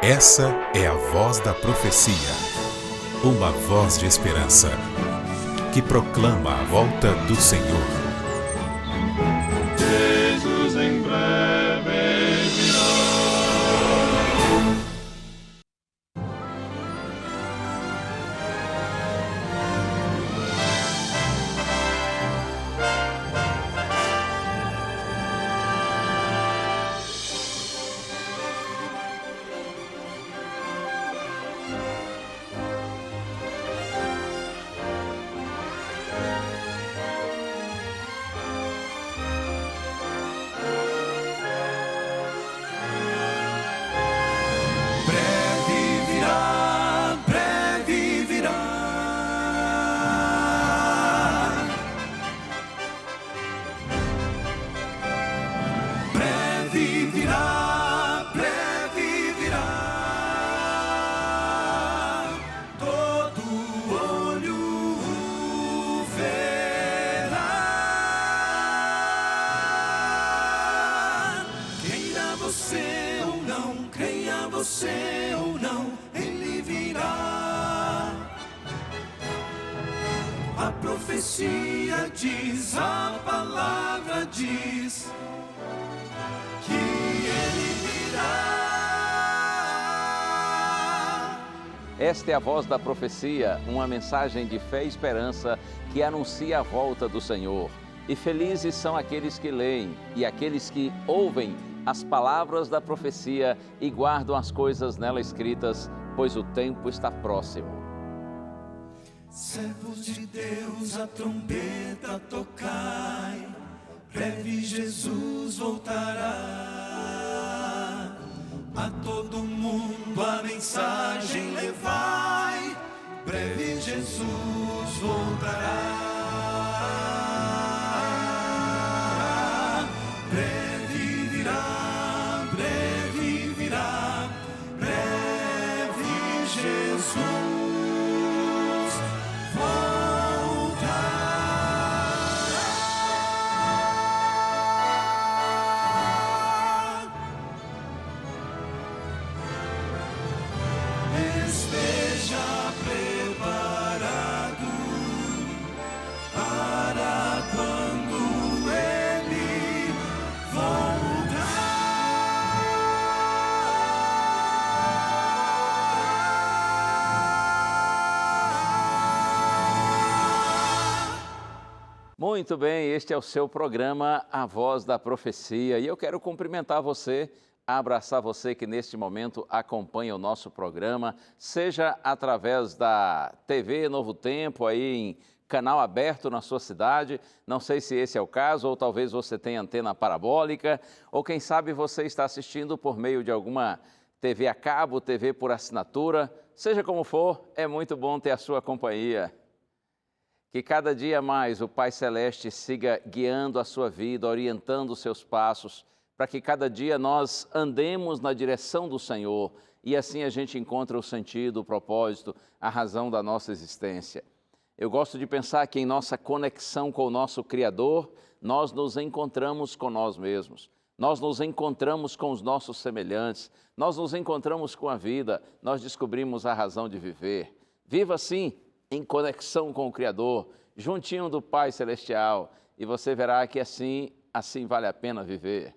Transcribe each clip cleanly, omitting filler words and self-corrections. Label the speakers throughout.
Speaker 1: Essa é a voz da profecia, uma voz de esperança, que proclama a volta do Senhor.
Speaker 2: Jesus em breve virá.
Speaker 3: Você ou não, ele virá. A profecia diz, a palavra diz que ele virá.
Speaker 4: Esta é a voz da profecia, uma mensagem de fé e esperança que anuncia a volta do Senhor. E felizes são aqueles que leem e aqueles que ouvem as palavras da profecia e guardam as coisas nela escritas, pois o tempo está próximo.
Speaker 3: Servos de Deus, a trombeta tocai, breve Jesus voltará. A todo mundo a mensagem levai, breve Jesus voltará.
Speaker 4: Muito bem, este é o seu programa A Voz da Profecia e eu quero cumprimentar você, abraçar você que neste momento acompanha o nosso programa, seja através da TV Novo Tempo, aí em canal aberto na sua cidade, não sei se esse é o caso, ou talvez você tenha antena parabólica, ou quem sabe você está assistindo por meio de alguma TV a cabo, TV por assinatura, seja como for, é muito bom ter a sua companhia. Que cada dia mais o Pai Celeste siga guiando a sua vida, orientando os seus passos, para que cada dia nós andemos na direção do Senhor e assim a gente encontre o sentido, o propósito, a razão da nossa existência. Eu gosto de pensar que em nossa conexão com o nosso Criador, nós nos encontramos com nós mesmos, nós nos encontramos com os nossos semelhantes, nós nos encontramos com a vida, nós descobrimos a razão de viver. Viva assim, em conexão com o Criador, juntinho do Pai Celestial, e você verá que assim vale a pena viver.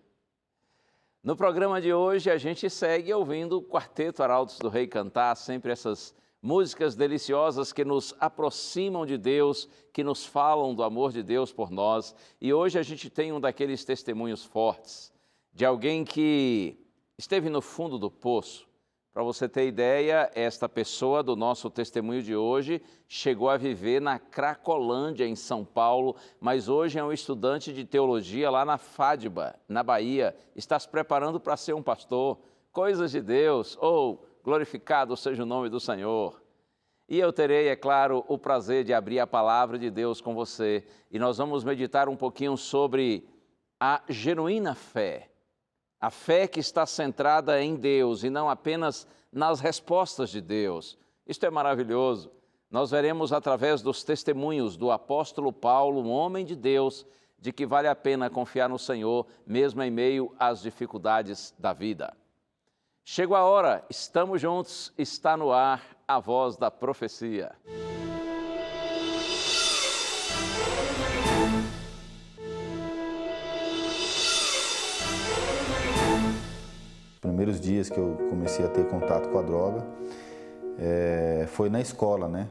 Speaker 4: No programa de hoje, a gente segue ouvindo o Quarteto Arautos do Rei cantar, sempre essas músicas deliciosas que nos aproximam de Deus, que nos falam do amor de Deus por nós. E hoje a gente tem um daqueles testemunhos fortes, de alguém que esteve no fundo do poço. Para você ter ideia, esta pessoa do nosso testemunho de hoje chegou a viver na Cracolândia, em São Paulo, mas hoje é um estudante de teologia lá na FADBA, na Bahia. Está se preparando para ser um pastor. Coisas de Deus, glorificado seja o nome do Senhor. E eu terei, é claro, o prazer de abrir a palavra de Deus com você. E nós vamos meditar um pouquinho sobre a genuína fé. A fé que está centrada em Deus e não apenas nas respostas de Deus. Isto é maravilhoso. Nós veremos através dos testemunhos do apóstolo Paulo, um homem de Deus, de que vale a pena confiar no Senhor, mesmo em meio às dificuldades da vida. Chegou a hora, estamos juntos, está no ar a Voz da Profecia.
Speaker 5: Os primeiros dias que eu comecei a ter contato com a droga foi na escola, né?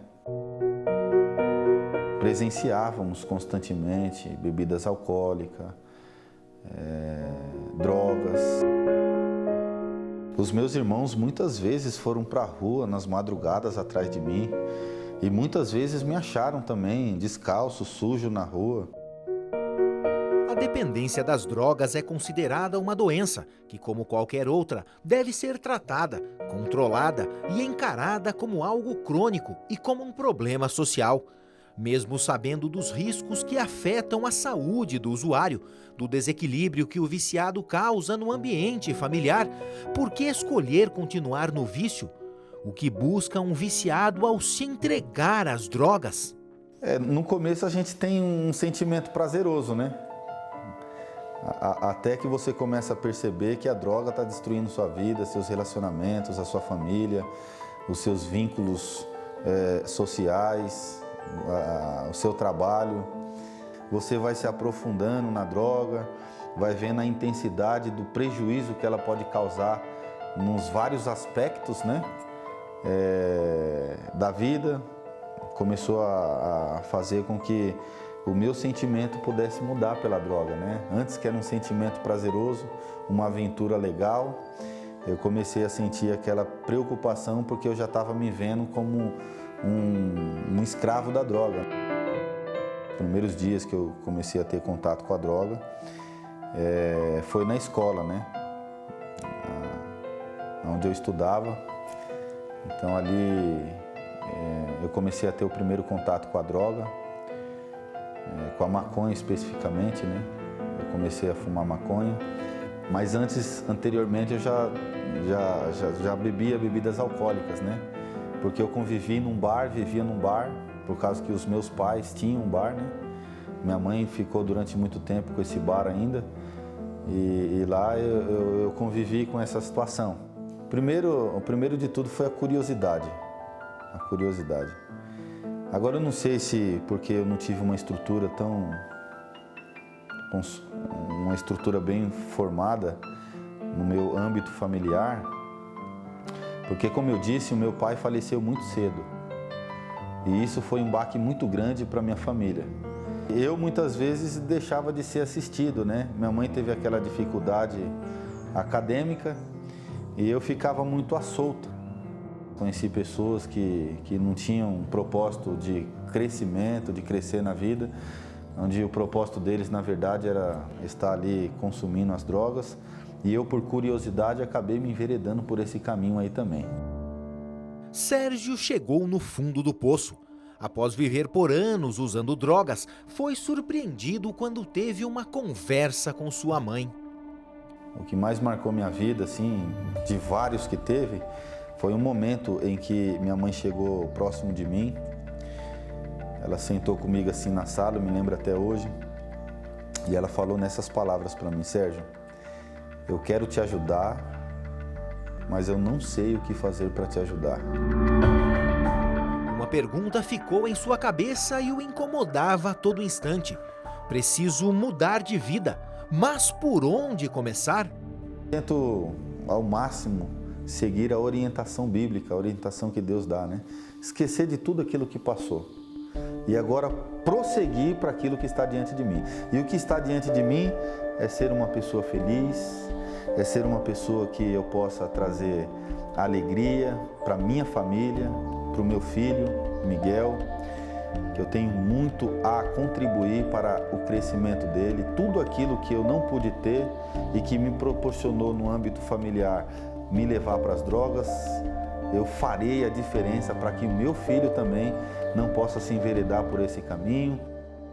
Speaker 5: Presenciávamos constantemente bebidas alcoólicas, drogas. Os meus irmãos muitas vezes foram para a rua nas madrugadas atrás de mim e muitas vezes me acharam também descalço, sujo na rua.
Speaker 6: A dependência das drogas é considerada uma doença que, como qualquer outra, deve ser tratada, controlada e encarada como algo crônico e como um problema social. Mesmo sabendo dos riscos que afetam a saúde do usuário, do desequilíbrio que o viciado causa no ambiente familiar, por que escolher continuar no vício? O que busca um viciado ao se entregar às drogas?
Speaker 5: No começo a gente tem um sentimento prazeroso, né? Até que você começa a perceber que a droga está destruindo sua vida, seus relacionamentos, a sua família, os seus vínculos sociais, o seu trabalho. Você vai se aprofundando na droga, vai vendo a intensidade do prejuízo que ela pode causar nos vários aspectos, né, da vida. Começou a fazer com que o meu sentimento pudesse mudar pela droga, né? Antes que era um sentimento prazeroso, uma aventura legal, eu comecei a sentir aquela preocupação porque eu já estava me vendo como um escravo da droga. Os primeiros dias que eu comecei a ter contato com a droga foi na escola, né? Onde eu estudava. Então ali eu comecei a ter o primeiro contato com a droga, com a maconha especificamente, né? Eu comecei a fumar maconha, mas anteriormente eu já bebia bebidas alcoólicas, né? Porque eu convivi num bar, vivia num bar, por causa que os meus pais tinham um bar, né? Minha mãe ficou durante muito tempo com esse bar ainda, e lá eu convivi com essa situação. O primeiro de tudo foi a curiosidade. Agora eu não sei se porque eu não tive uma estrutura uma estrutura bem formada no meu âmbito familiar, porque, como eu disse, o meu pai faleceu muito cedo. E isso foi um baque muito grande para minha família. Eu, muitas vezes, deixava de ser assistido, né? Minha mãe teve aquela dificuldade acadêmica e eu ficava muito à solta. Conheci pessoas que não tinham um propósito de crescimento, de crescer na vida, onde o propósito deles, na verdade, era estar ali consumindo as drogas. E eu, por curiosidade, acabei me enveredando por esse caminho aí também.
Speaker 6: Sérgio chegou no fundo do poço. Após viver por anos usando drogas, foi surpreendido quando teve uma conversa com sua mãe.
Speaker 5: O que mais marcou minha vida, assim, de vários que teve, foi um momento em que minha mãe chegou próximo de mim. Ela sentou comigo assim na sala, eu me lembro até hoje, e ela falou nessas palavras para mim: Sérgio, eu quero te ajudar, mas eu não sei o que fazer para te ajudar.
Speaker 6: Uma pergunta ficou em sua cabeça e o incomodava a todo instante. Preciso mudar de vida, mas por onde começar?
Speaker 5: Tento ao máximo seguir a orientação bíblica, a orientação que Deus dá, né? Esquecer de tudo aquilo que passou e agora prosseguir para aquilo que está diante de mim. E o que está diante de mim é ser uma pessoa feliz, é ser uma pessoa que eu possa trazer alegria para minha família, para o meu filho, Miguel, que eu tenho muito a contribuir para o crescimento dele. Tudo aquilo que eu não pude ter e que me proporcionou no âmbito familiar me levar para as drogas, eu farei a diferença para que o meu filho também não possa se enveredar por esse caminho.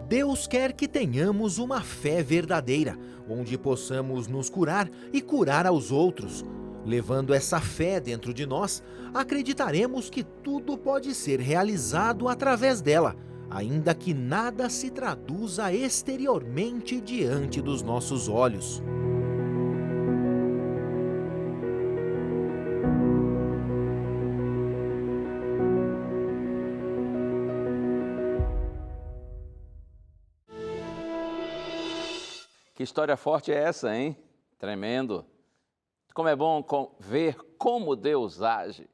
Speaker 6: Deus quer que tenhamos uma fé verdadeira, onde possamos nos curar e curar aos outros. Levando essa fé dentro de nós, acreditaremos que tudo pode ser realizado através dela, ainda que nada se traduza exteriormente diante dos nossos olhos.
Speaker 4: Que história forte é essa, hein? Tremendo. Como é bom ver como Deus age,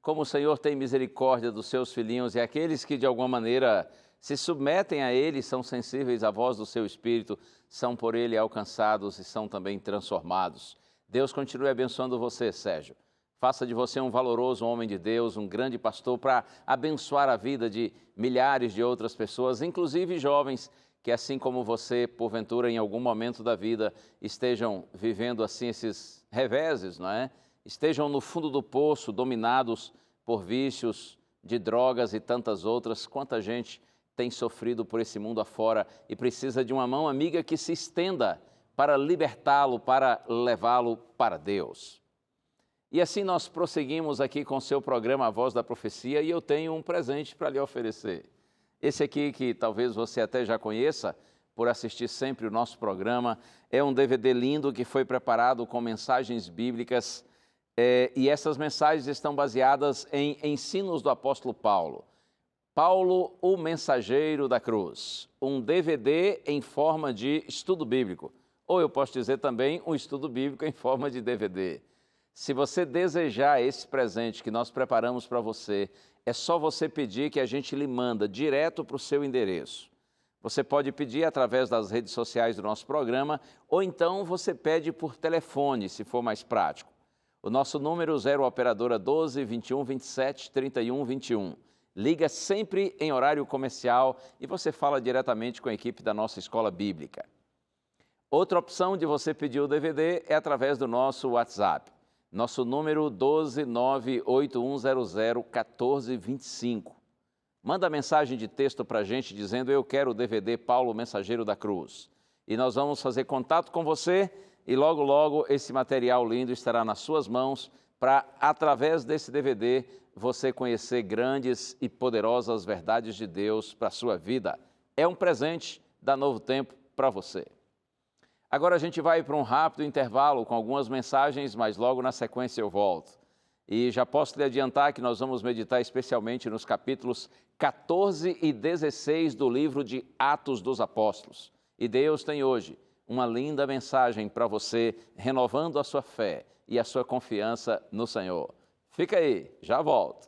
Speaker 4: como o Senhor tem misericórdia dos seus filhinhos e aqueles que de alguma maneira se submetem a Ele, são sensíveis à voz do seu Espírito, são por Ele alcançados e são também transformados. Deus continue abençoando você, Sérgio. Faça de você um valoroso homem de Deus, um grande pastor para abençoar a vida de milhares de outras pessoas, inclusive jovens, que assim como você, porventura, em algum momento da vida, estejam vivendo assim esses reveses, não é? Estejam no fundo do poço, dominados por vícios de drogas e tantas outras. Quanta gente tem sofrido por esse mundo afora e precisa de uma mão amiga que se estenda para libertá-lo, para levá-lo para Deus. E assim nós prosseguimos aqui com o seu programa A Voz da Profecia e eu tenho um presente para lhe oferecer. Esse aqui, que talvez você até já conheça, por assistir sempre o nosso programa, é um DVD lindo que foi preparado com mensagens bíblicas e essas mensagens estão baseadas em ensinos do apóstolo Paulo. Paulo, o Mensageiro da Cruz, um DVD em forma de estudo bíblico, ou eu posso dizer também um estudo bíblico em forma de DVD. Se você desejar esse presente que nós preparamos para você, é só você pedir que a gente lhe manda direto para o seu endereço. Você pode pedir através das redes sociais do nosso programa, ou então você pede por telefone, se for mais prático. O nosso número 0 operadora 12 21 27 31 21. Liga sempre em horário comercial e você fala diretamente com a equipe da nossa escola bíblica. Outra opção de você pedir o DVD é através do nosso WhatsApp. Nosso número 12981001425. Manda mensagem de texto para a gente dizendo: eu quero o DVD Paulo, Mensageiro da Cruz. E nós vamos fazer contato com você e logo, logo esse material lindo estará nas suas mãos para, através desse DVD, você conhecer grandes e poderosas verdades de Deus para a sua vida. É um presente da Novo Tempo para você. Agora a gente vai para um rápido intervalo com algumas mensagens, mas logo na sequência eu volto. E já posso lhe adiantar que nós vamos meditar especialmente nos capítulos 14 e 16 do livro de Atos dos Apóstolos. E Deus tem hoje uma linda mensagem para você, renovando a sua fé e a sua confiança no Senhor. Fica aí, já volto.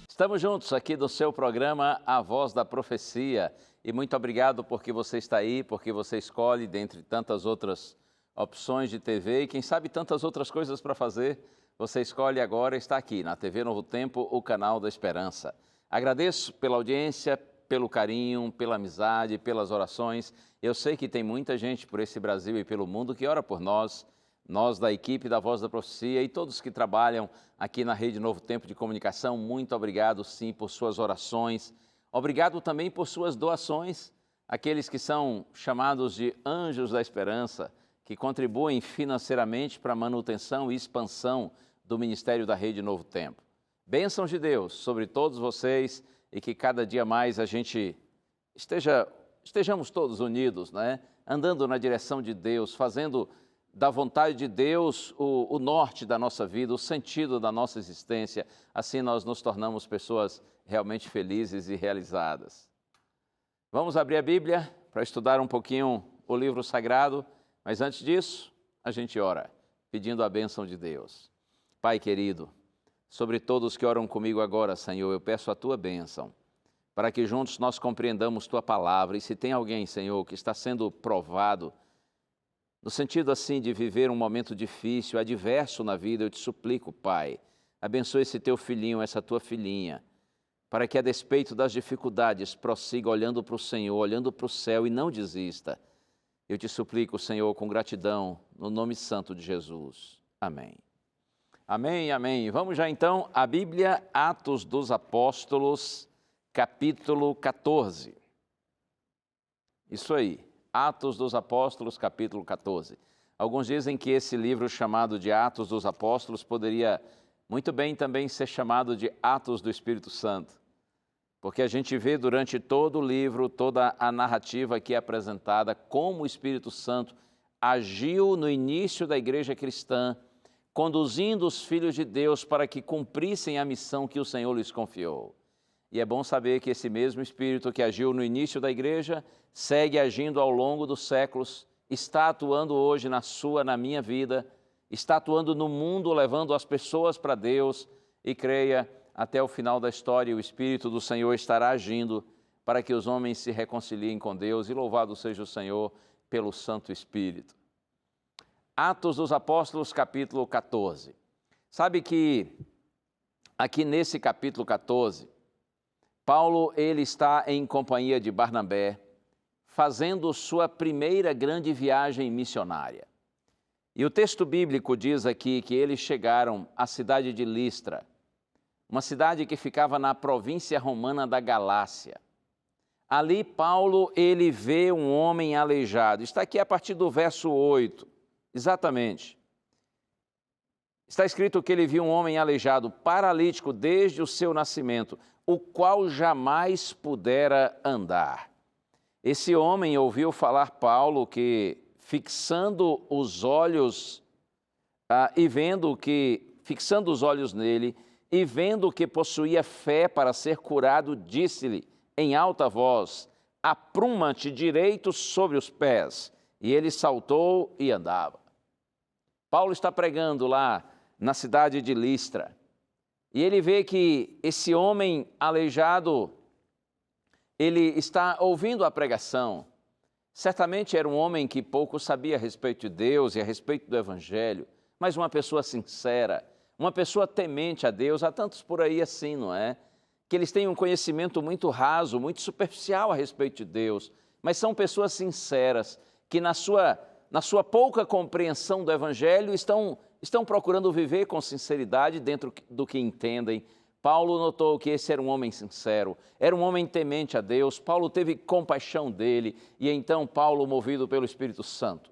Speaker 4: Estamos juntos aqui do seu programa A Voz da Profecia e muito obrigado porque você está aí, porque você escolhe dentre tantas outras opções de TV e quem sabe tantas outras coisas para fazer, você escolhe agora estar aqui na TV Novo Tempo, o canal da Esperança. Agradeço pela audiência, pelo carinho, pela amizade, pelas orações. Eu sei que tem muita gente por esse Brasil e pelo mundo que ora por nós da equipe da Voz da Profecia e todos que trabalham aqui na Rede Novo Tempo de Comunicação, muito obrigado sim por suas orações, obrigado também por suas doações, aqueles que são chamados de Anjos da Esperança, que contribuem financeiramente para a manutenção e expansão do Ministério da Rede Novo Tempo. Bênçãos de Deus sobre todos vocês e que cada dia mais a gente estejamos todos unidos, né? Andando na direção de Deus, fazendo da vontade de Deus o norte da nossa vida, o sentido da nossa existência. Assim nós nos tornamos pessoas realmente felizes e realizadas. Vamos abrir a Bíblia para estudar um pouquinho o livro sagrado, mas antes disso, a gente ora, pedindo a bênção de Deus. Pai querido, sobre todos que oram comigo agora, Senhor, eu peço a Tua bênção, para que juntos nós compreendamos Tua palavra. E se tem alguém, Senhor, que está sendo provado, no sentido assim de viver um momento difícil, adverso na vida, eu te suplico, Pai, abençoe esse teu filhinho, essa tua filhinha, para que a despeito das dificuldades prossiga olhando para o Senhor, olhando para o céu e não desista. Eu te suplico, Senhor, com gratidão, no nome santo de Jesus. Amém. Amém, amém. Vamos já então à Bíblia, Atos dos Apóstolos, capítulo 14. Isso aí. Atos dos Apóstolos, capítulo 14. Alguns dizem que esse livro chamado de Atos dos Apóstolos poderia muito bem também ser chamado de Atos do Espírito Santo, porque a gente vê durante todo o livro, toda a narrativa aqui apresentada, como o Espírito Santo agiu no início da igreja cristã, conduzindo os filhos de Deus para que cumprissem a missão que o Senhor lhes confiou. E é bom saber que esse mesmo Espírito que agiu no início da igreja, segue agindo ao longo dos séculos, está atuando hoje na minha vida, está atuando no mundo, levando as pessoas para Deus, e creia, até o final da história, o Espírito do Senhor estará agindo para que os homens se reconciliem com Deus, e louvado seja o Senhor pelo Santo Espírito. Atos dos Apóstolos, capítulo 14. Sabe que aqui nesse capítulo 14, Paulo ele está em companhia de Barnabé, fazendo sua primeira grande viagem missionária. E o texto bíblico diz aqui que eles chegaram à cidade de Listra, uma cidade que ficava na província romana da Galácia. Ali Paulo ele vê um homem aleijado. Está aqui a partir do verso 8, exatamente. Está escrito que ele viu um homem aleijado, paralítico desde o seu nascimento, o qual jamais pudera andar. Esse homem ouviu falar Paulo que, fixando os olhos nele e vendo que possuía fé para ser curado, disse-lhe em alta voz: apruma-te direito sobre os pés. E ele saltou e andava. Paulo está pregando lá na cidade de Listra, e ele vê que esse homem aleijado, ele está ouvindo a pregação. Certamente era um homem que pouco sabia a respeito de Deus e a respeito do Evangelho, mas uma pessoa sincera, uma pessoa temente a Deus. Há tantos por aí assim, não é? Que eles têm um conhecimento muito raso, muito superficial a respeito de Deus, mas são pessoas sinceras, que na sua pouca compreensão do Evangelho estão procurando viver com sinceridade dentro do que entendem. Paulo notou que esse era um homem sincero, era um homem temente a Deus. Paulo teve compaixão dele, e então Paulo, movido pelo Espírito Santo,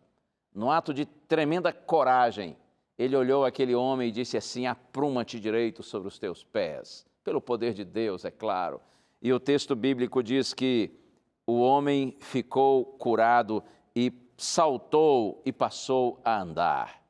Speaker 4: num ato de tremenda coragem, ele olhou aquele homem e disse assim: apruma-te direito sobre os teus pés, pelo poder de Deus, é claro. E o texto bíblico diz que o homem ficou curado e saltou e passou a andar.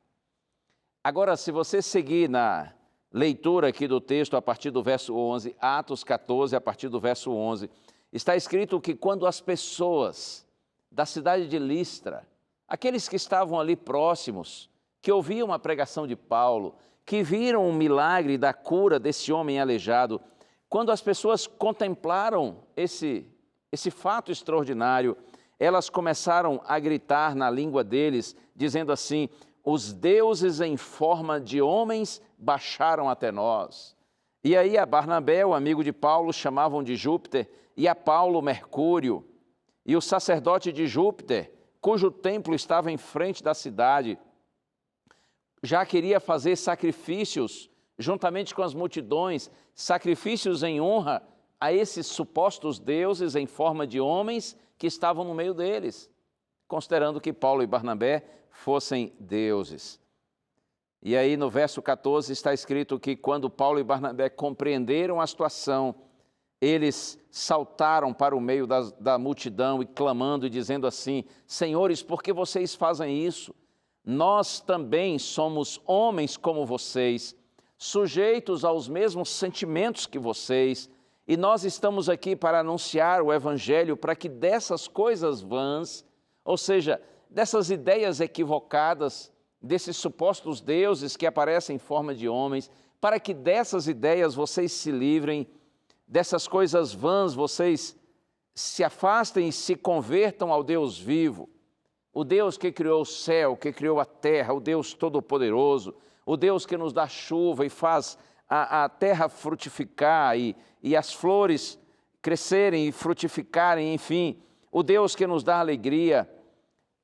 Speaker 4: Agora, se você seguir na leitura aqui do texto a partir do verso 11, Atos 14, a partir do verso 11, está escrito que quando as pessoas da cidade de Listra, aqueles que estavam ali próximos, que ouviam a pregação de Paulo, que viram o milagre da cura desse homem aleijado, quando as pessoas contemplaram esse fato extraordinário, elas começaram a gritar na língua deles, dizendo assim: os deuses em forma de homens baixaram até nós. E aí a Barnabé, o amigo de Paulo, chamavam de Júpiter, e a Paulo Mercúrio. E o sacerdote de Júpiter, cujo templo estava em frente da cidade, já queria fazer sacrifícios juntamente com as multidões, sacrifícios em honra a esses supostos deuses em forma de homens que estavam no meio deles, considerando que Paulo e Barnabé fossem deuses. E aí no verso 14 está escrito que quando Paulo e Barnabé compreenderam a situação, eles saltaram para o meio da multidão e clamando e dizendo assim: senhores, por que vocês fazem isso? Nós também somos homens como vocês, sujeitos aos mesmos sentimentos que vocês, e nós estamos aqui para anunciar o Evangelho para que dessas coisas vãs, ou seja, dessas ideias equivocadas, desses supostos deuses que aparecem em forma de homens, para que dessas ideias vocês se livrem, dessas coisas vãs vocês se afastem e se convertam ao Deus vivo, o Deus que criou o céu, que criou a terra, o Deus todo-poderoso, o Deus que nos dá chuva e faz a terra frutificar e as flores crescerem e frutificarem, enfim, o Deus que nos dá alegria.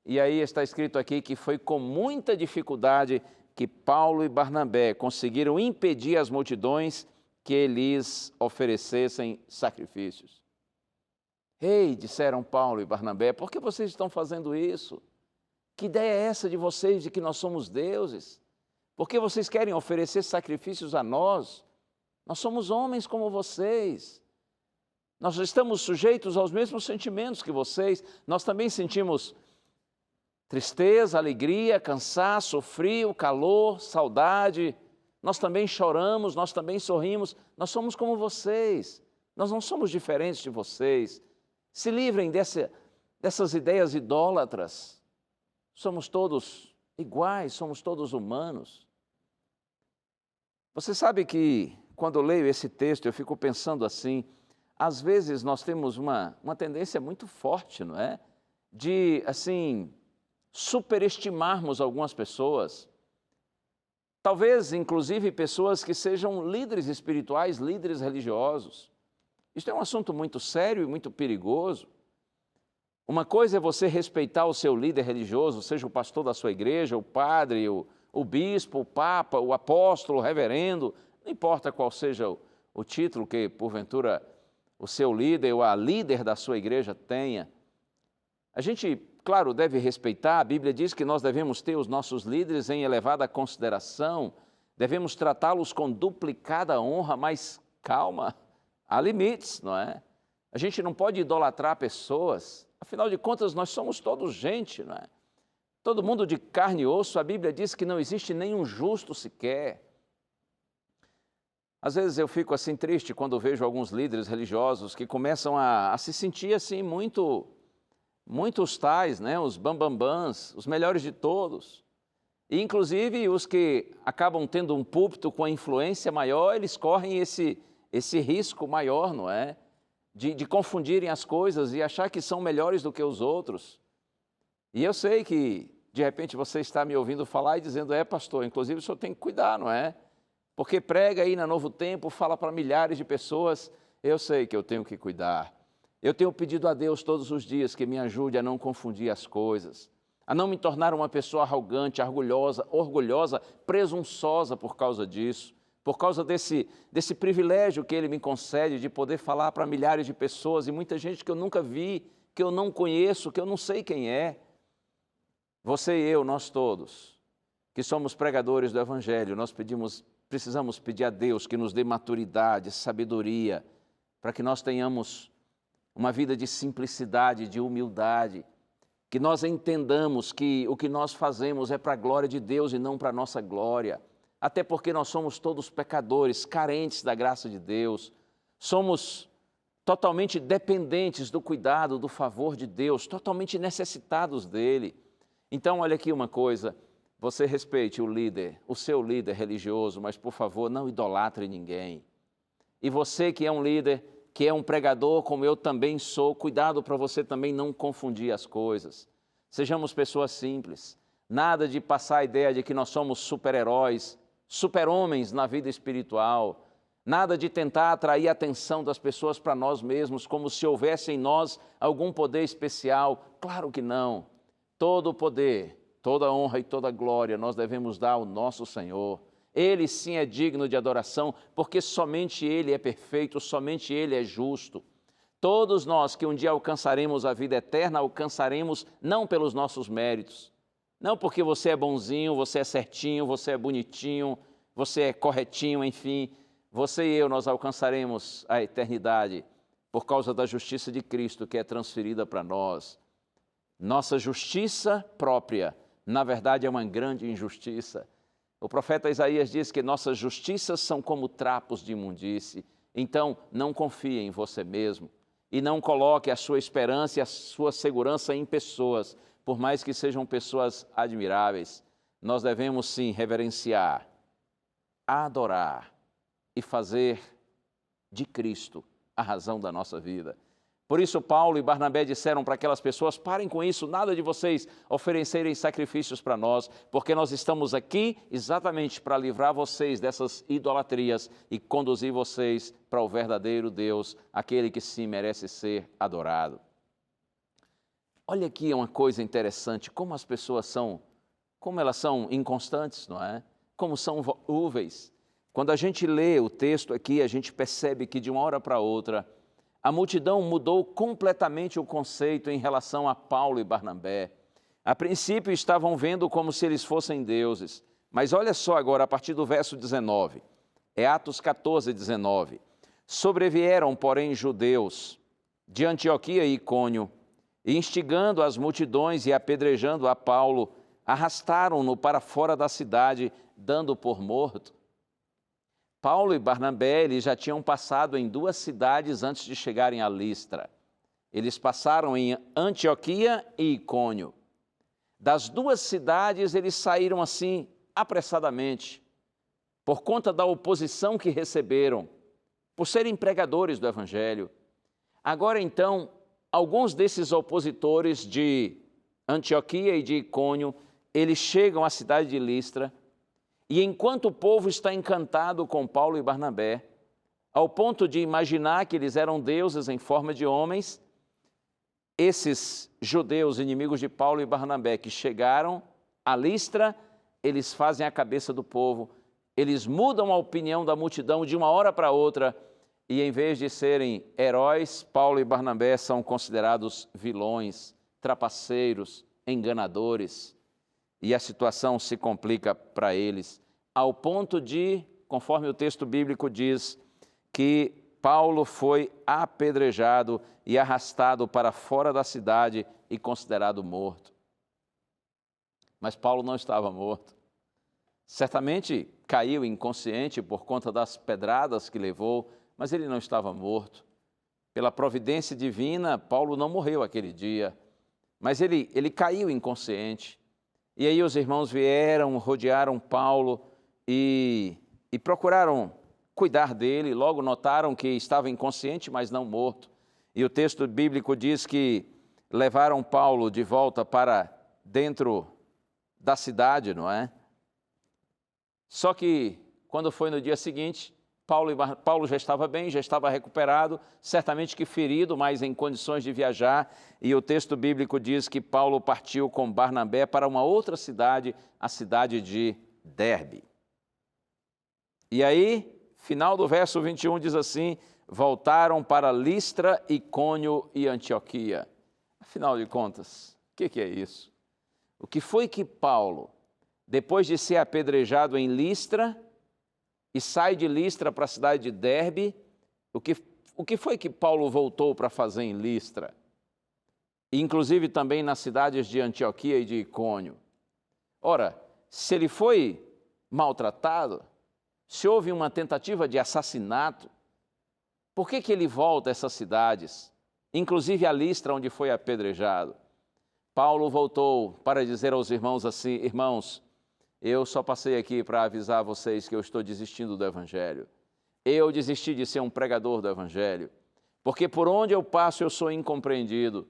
Speaker 4: E aí está escrito aqui que foi com muita dificuldade que Paulo e Barnabé conseguiram impedir as multidões que lhes oferecessem sacrifícios. Ei, disseram Paulo e Barnabé, por que vocês estão fazendo isso? Que ideia é essa de vocês de que nós somos deuses? Por que vocês querem oferecer sacrifícios a nós? Nós somos homens como vocês. Nós estamos sujeitos aos mesmos sentimentos que vocês. Nós também sentimos tristeza, alegria, cansaço, frio, calor, saudade. Nós também choramos, nós também sorrimos. Nós somos como vocês. Nós não somos diferentes de vocês. Se livrem dessas ideias idólatras. Somos todos iguais, somos todos humanos. Você sabe que, quando eu leio esse texto, eu fico pensando assim, às vezes nós temos uma tendência muito forte, não é? De, assim, superestimarmos algumas pessoas. Talvez, inclusive, pessoas que sejam líderes espirituais, líderes religiosos. Isto é um assunto muito sério e muito perigoso. Uma coisa é você respeitar o seu líder religioso, seja o pastor da sua igreja, o padre, o bispo, o papa, o apóstolo, o reverendo, não importa qual seja o título que, porventura, o seu líder ou a líder da sua igreja tenha. A gente, claro, deve respeitar. A Bíblia diz que nós devemos ter os nossos líderes em elevada consideração, devemos tratá-los com duplicada honra, mas calma, há limites, não é? A gente não pode idolatrar pessoas. Afinal de contas, nós somos todos gente, não é? Todo mundo de carne e osso. A Bíblia diz que não existe nenhum justo sequer. Às vezes eu fico assim triste quando vejo alguns líderes religiosos que começam a se sentir assim muito os tais, né? Os bambambãs, os melhores de todos. E inclusive os que acabam tendo um púlpito com a influência maior, eles correm esse risco maior, não é? De confundirem as coisas e achar que são melhores do que os outros. E eu sei que, de repente, você está me ouvindo falar e dizendo, pastor, inclusive o senhor tem que cuidar, não é? Porque prega aí na Novo Tempo, fala para milhares de pessoas, eu sei que eu tenho que cuidar. Eu tenho pedido a Deus todos os dias que me ajude a não confundir as coisas, a não me tornar uma pessoa arrogante, orgulhosa, presunçosa por causa disso. Por causa desse privilégio que Ele me concede de poder falar para milhares de pessoas e muita gente que eu nunca vi, que eu não conheço, que eu não sei quem é. Você e eu, nós todos, que somos pregadores do Evangelho, nós precisamos pedir a Deus que nos dê maturidade, sabedoria, para que nós tenhamos uma vida de simplicidade, de humildade, que nós entendamos que o que nós fazemos é para a glória de Deus e não para a nossa glória. Até porque nós somos todos pecadores, carentes da graça de Deus, somos totalmente dependentes do cuidado, do favor de Deus, totalmente necessitados dEle. Então, olha aqui uma coisa, você respeite o líder, o seu líder religioso, mas, por favor, não idolatre ninguém. E você que é um líder, que é um pregador, como eu também sou, cuidado para você também não confundir as coisas. Sejamos pessoas simples, nada de passar a ideia de que nós somos super-heróis, super-homens na vida espiritual, nada de tentar atrair a atenção das pessoas para nós mesmos, como se houvesse em nós algum poder especial. Claro que não. Todo o poder, toda a honra e toda a glória nós devemos dar ao nosso Senhor. Ele sim é digno de adoração, porque somente Ele é perfeito, somente Ele é justo. Todos nós que um dia alcançaremos a vida eterna, alcançaremos não pelos nossos méritos, não porque você é bonzinho, você é certinho, você é bonitinho, você é corretinho, enfim. Você e eu, nós alcançaremos a eternidade por causa da justiça de Cristo que é transferida para nós. Nossa justiça própria, na verdade, é uma grande injustiça. O profeta Isaías diz que nossas justiças são como trapos de imundície. Então, não confie em você mesmo e não coloque a sua esperança e a sua segurança em pessoas, por mais que sejam pessoas admiráveis. Nós devemos sim reverenciar, adorar e fazer de Cristo a razão da nossa vida. Por isso Paulo e Barnabé disseram para aquelas pessoas, parem com isso, nada de vocês oferecerem sacrifícios para nós, porque nós estamos aqui exatamente para livrar vocês dessas idolatrias e conduzir vocês para o verdadeiro Deus, aquele que sim merece ser adorado. Olha aqui uma coisa interessante, como as pessoas são, como elas são inconstantes, não é? Como são volúveis. Quando a gente lê o texto aqui, a gente percebe que de uma hora para outra, a multidão mudou completamente o conceito em relação a Paulo e Barnabé. A princípio estavam vendo como se eles fossem deuses. Mas olha só agora, a partir do verso 19. É Atos 14, 19. Sobrevieram, porém, judeus de Antioquia e Icônio, e instigando as multidões e apedrejando a Paulo, arrastaram-no para fora da cidade, dando por morto. Paulo e Barnabé, eles já tinham passado em 2 cidades antes de chegarem a Listra. Eles passaram em Antioquia e Icônio. Das 2 cidades, eles saíram assim, apressadamente, por conta da oposição que receberam, por serem pregadores do Evangelho. Agora, então, alguns desses opositores de Antioquia e de Icônio, eles chegam à cidade de Listra, e enquanto o povo está encantado com Paulo e Barnabé, ao ponto de imaginar que eles eram deuses em forma de homens, esses judeus inimigos de Paulo e Barnabé que chegaram a Listra, eles fazem a cabeça do povo, eles mudam a opinião da multidão de uma hora para outra, e em vez de serem heróis, Paulo e Barnabé são considerados vilões, trapaceiros, enganadores. E a situação se complica para eles, ao ponto de, conforme o texto bíblico diz, que Paulo foi apedrejado e arrastado para fora da cidade e considerado morto. Mas Paulo não estava morto. Certamente caiu inconsciente por conta das pedradas que levou, mas ele não estava morto. Pela providência divina, Paulo não morreu aquele dia, mas ele caiu inconsciente. E aí os irmãos vieram, rodearam Paulo e procuraram cuidar dele. Logo notaram que estava inconsciente, mas não morto. E o texto bíblico diz que levaram Paulo de volta para dentro da cidade, não é? Só que quando foi no dia seguinte, Paulo já estava bem, já estava recuperado, certamente que ferido, mas em condições de viajar. E o texto bíblico diz que Paulo partiu com Barnabé para uma outra cidade, a cidade de Derbe. E aí, final do verso 21 diz assim, voltaram para Listra, Icônio e Antioquia. Afinal de contas, o que é isso? O que foi que Paulo, depois de ser apedrejado em Listra, e sai de Listra para a cidade de Derbe, o que foi que Paulo voltou para fazer em Listra? E, inclusive também nas cidades de Antioquia e de Icônio. Ora, se ele foi maltratado, se houve uma tentativa de assassinato, por que ele volta a essas cidades, inclusive a Listra, onde foi apedrejado? Paulo voltou para dizer aos irmãos assim, irmãos, eu só passei aqui para avisar vocês que eu estou desistindo do Evangelho. Eu desisti de ser um pregador do Evangelho, porque por onde eu passo eu sou incompreendido.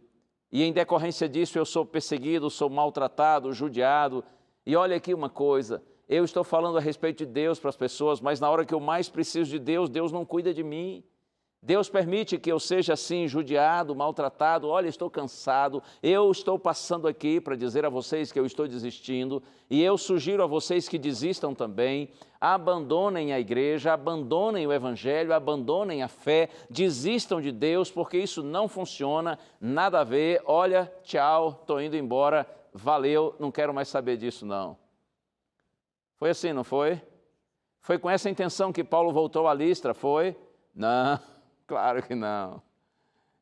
Speaker 4: E em decorrência disso eu sou perseguido, sou maltratado, judiado. E olha aqui uma coisa, eu estou falando a respeito de Deus para as pessoas, mas na hora que eu mais preciso de Deus, Deus não cuida de mim. Deus permite que eu seja assim, judiado, maltratado. Olha, estou cansado, eu estou passando aqui para dizer a vocês que eu estou desistindo, e eu sugiro a vocês que desistam também, abandonem a igreja, abandonem o Evangelho, abandonem a fé, desistam de Deus, porque isso não funciona, nada a ver, olha, tchau, estou indo embora, valeu, não quero mais saber disso não. Foi assim, não foi? Foi com essa intenção que Paulo voltou a Listra, foi? Não. Claro que não.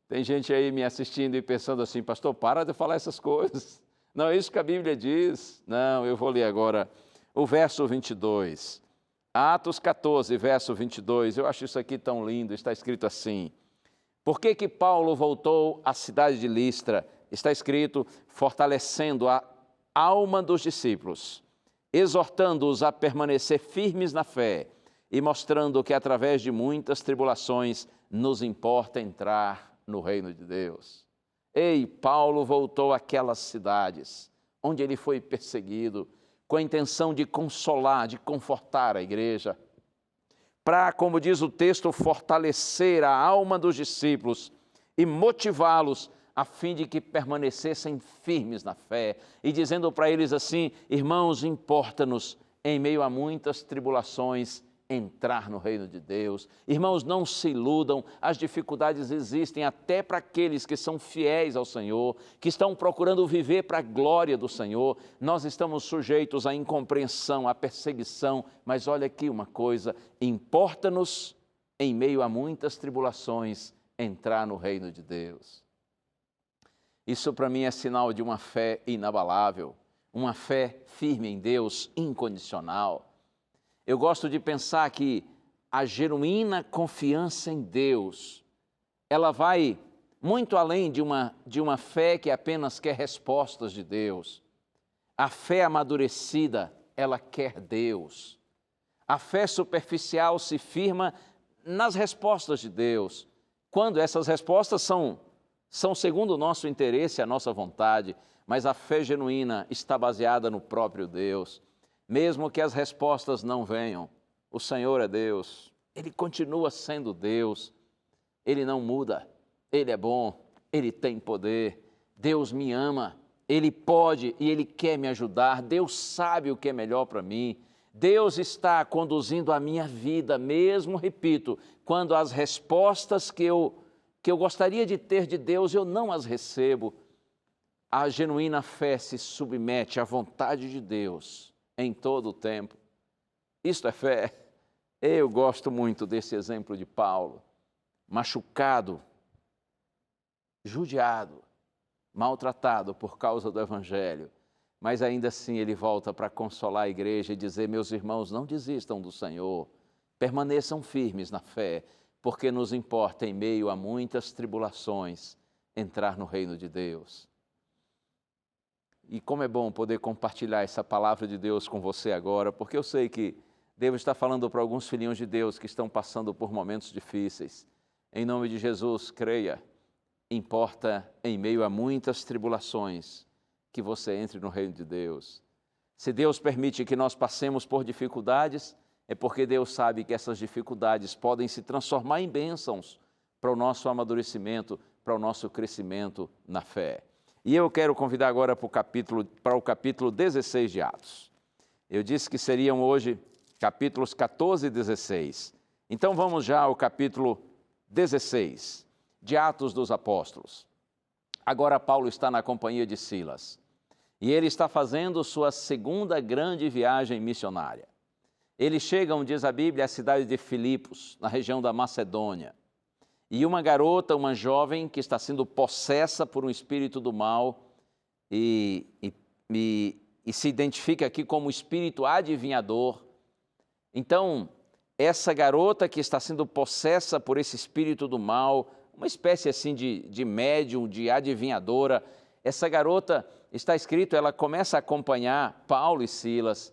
Speaker 4: Tem gente aí me assistindo e pensando assim, pastor, para de falar essas coisas. Não é isso que a Bíblia diz. Não, eu vou ler agora o verso 22. Atos 14, verso 22. Eu acho isso aqui tão lindo, está escrito assim. Por que Paulo voltou à cidade de Listra? Está escrito, fortalecendo a alma dos discípulos, exortando-os a permanecer firmes na fé e mostrando que através de muitas tribulações nos importa entrar no reino de Deus. Ei, Paulo voltou àquelas cidades onde ele foi perseguido com a intenção de consolar, de confortar a igreja, para, como diz o texto, fortalecer a alma dos discípulos e motivá-los a fim de que permanecessem firmes na fé e dizendo para eles assim, irmãos, importa-nos em meio a muitas tribulações entrar no reino de Deus. Irmãos, não se iludam, as dificuldades existem até para aqueles que são fiéis ao Senhor, que estão procurando viver para a glória do Senhor. Nós estamos sujeitos à incompreensão, à perseguição, mas olha aqui uma coisa, importa-nos, em meio a muitas tribulações, entrar no reino de Deus. Isso para mim é sinal de uma fé inabalável, uma fé firme em Deus, incondicional. Eu gosto de pensar que a genuína confiança em Deus, ela vai muito além de uma fé que apenas quer respostas de Deus. A fé amadurecida, ela quer Deus. A fé superficial se firma nas respostas de Deus, quando essas respostas são segundo o nosso interesse, a nossa vontade, mas a fé genuína está baseada no próprio Deus. Mesmo que as respostas não venham, o Senhor é Deus, Ele continua sendo Deus, Ele não muda, Ele é bom, Ele tem poder, Deus me ama, Ele pode e Ele quer me ajudar, Deus sabe o que é melhor para mim, Deus está conduzindo a minha vida, mesmo, repito, quando as respostas que eu gostaria de ter de Deus, eu não as recebo. A genuína fé se submete à vontade de Deus em todo o tempo. Isto é fé. Eu gosto muito desse exemplo de Paulo, machucado, judiado, maltratado por causa do Evangelho, mas ainda assim ele volta para consolar a igreja e dizer: meus irmãos, não desistam do Senhor, permaneçam firmes na fé, porque nos importa, em meio a muitas tribulações, entrar no reino de Deus. E como é bom poder compartilhar essa palavra de Deus com você agora, porque eu sei que Deus está falando para alguns filhinhos de Deus que estão passando por momentos difíceis. Em nome de Jesus, creia, importa, em meio a muitas tribulações, que você entre no reino de Deus. Se Deus permite que nós passemos por dificuldades, é porque Deus sabe que essas dificuldades podem se transformar em bênçãos para o nosso amadurecimento, para o nosso crescimento na fé. E eu quero convidar agora para o capítulo 16 de Atos. Eu disse que seriam hoje capítulos 14 e 16. Então vamos já ao capítulo 16 de Atos dos Apóstolos. Agora Paulo está na companhia de Silas e ele está fazendo sua segunda grande viagem missionária. Eles chegam, diz a Bíblia, à cidade de Filipos, na região da Macedônia. E uma garota, uma jovem, que está sendo possessa por um espírito do mal e se identifica aqui como espírito adivinhador. Então, essa garota que está sendo possessa por esse espírito do mal, uma espécie assim de médium, de adivinhadora, essa garota, está escrito, ela começa a acompanhar Paulo e Silas.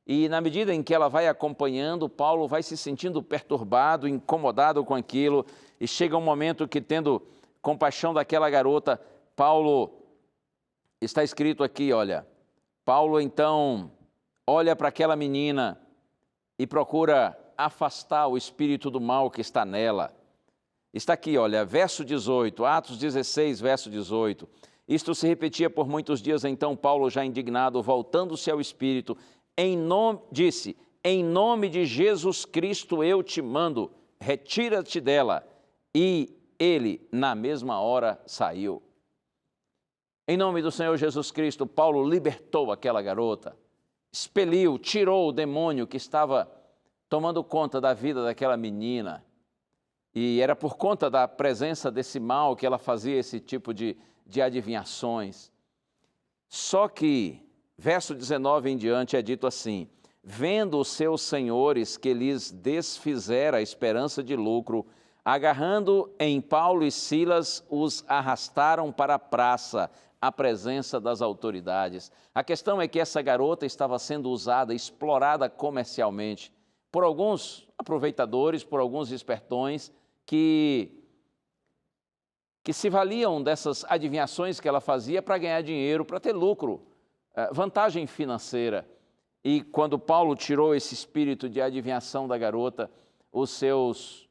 Speaker 4: E na medida em que ela vai acompanhando, Paulo vai se sentindo perturbado, incomodado com aquilo, e chega um momento que, tendo compaixão daquela garota, Paulo, está escrito aqui, olha, Paulo então olha para aquela menina e procura afastar o espírito do mal que está nela. Está aqui, olha, verso 18, Atos 16, verso 18. Isto se repetia por muitos dias, então Paulo, já indignado, voltando-se ao espírito, disse, em nome de Jesus Cristo eu te mando, retira-te dela. E ele, na mesma hora, saiu. Em nome do Senhor Jesus Cristo, Paulo libertou aquela garota, expeliu, tirou o demônio que estava tomando conta da vida daquela menina. E era por conta da presença desse mal que ela fazia esse tipo de adivinhações. Só que, verso 19 em diante, é dito assim, vendo os seus senhores que lhes desfizera a esperança de lucro, agarrando em Paulo e Silas, os arrastaram para a praça, à presença das autoridades. A questão é que essa garota estava sendo usada, explorada comercialmente, por alguns aproveitadores, por alguns espertões, que se valiam dessas adivinhações que ela fazia para ganhar dinheiro, para ter lucro, vantagem financeira. E quando Paulo tirou esse espírito de adivinhação da garota, os seus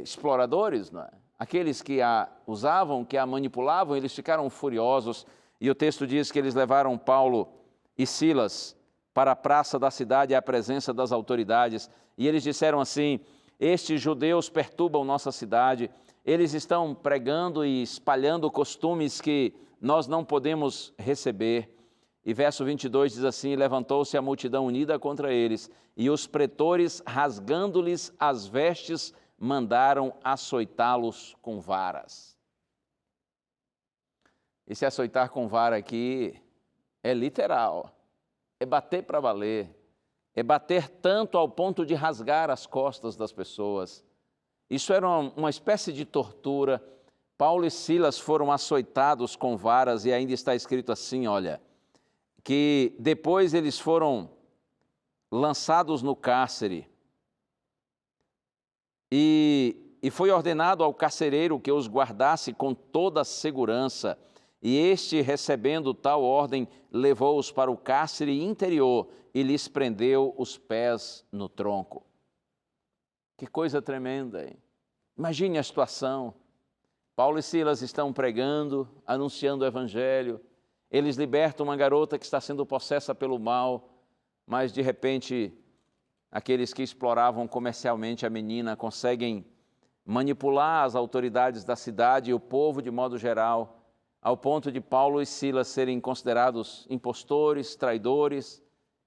Speaker 4: exploradores, né? Aqueles que a usavam, que a manipulavam, eles ficaram furiosos. E o texto diz que eles levaram Paulo e Silas para a praça da cidade à presença das autoridades. E eles disseram assim: estes judeus perturbam nossa cidade, eles estão pregando e espalhando costumes que nós não podemos receber. E verso 22 diz assim: levantou-se a multidão unida contra eles, e os pretores, rasgando-lhes as vestes, mandaram açoitá-los com varas. Esse açoitar com vara aqui é literal, é bater para valer, é bater tanto ao ponto de rasgar as costas das pessoas. Isso era uma espécie de tortura. Paulo e Silas foram açoitados com varas, e ainda está escrito assim, olha, que depois eles foram lançados no cárcere, e foi ordenado ao carcereiro que os guardasse com toda a segurança, e este, recebendo tal ordem, levou-os para o cárcere interior e lhes prendeu os pés no tronco. Que coisa tremenda, hein? Imagine a situação. Paulo e Silas estão pregando, anunciando o evangelho. Eles libertam uma garota que está sendo possessa pelo mal, mas de repente aqueles que exploravam comercialmente a menina conseguem manipular as autoridades da cidade e o povo de modo geral, ao ponto de Paulo e Silas serem considerados impostores, traidores,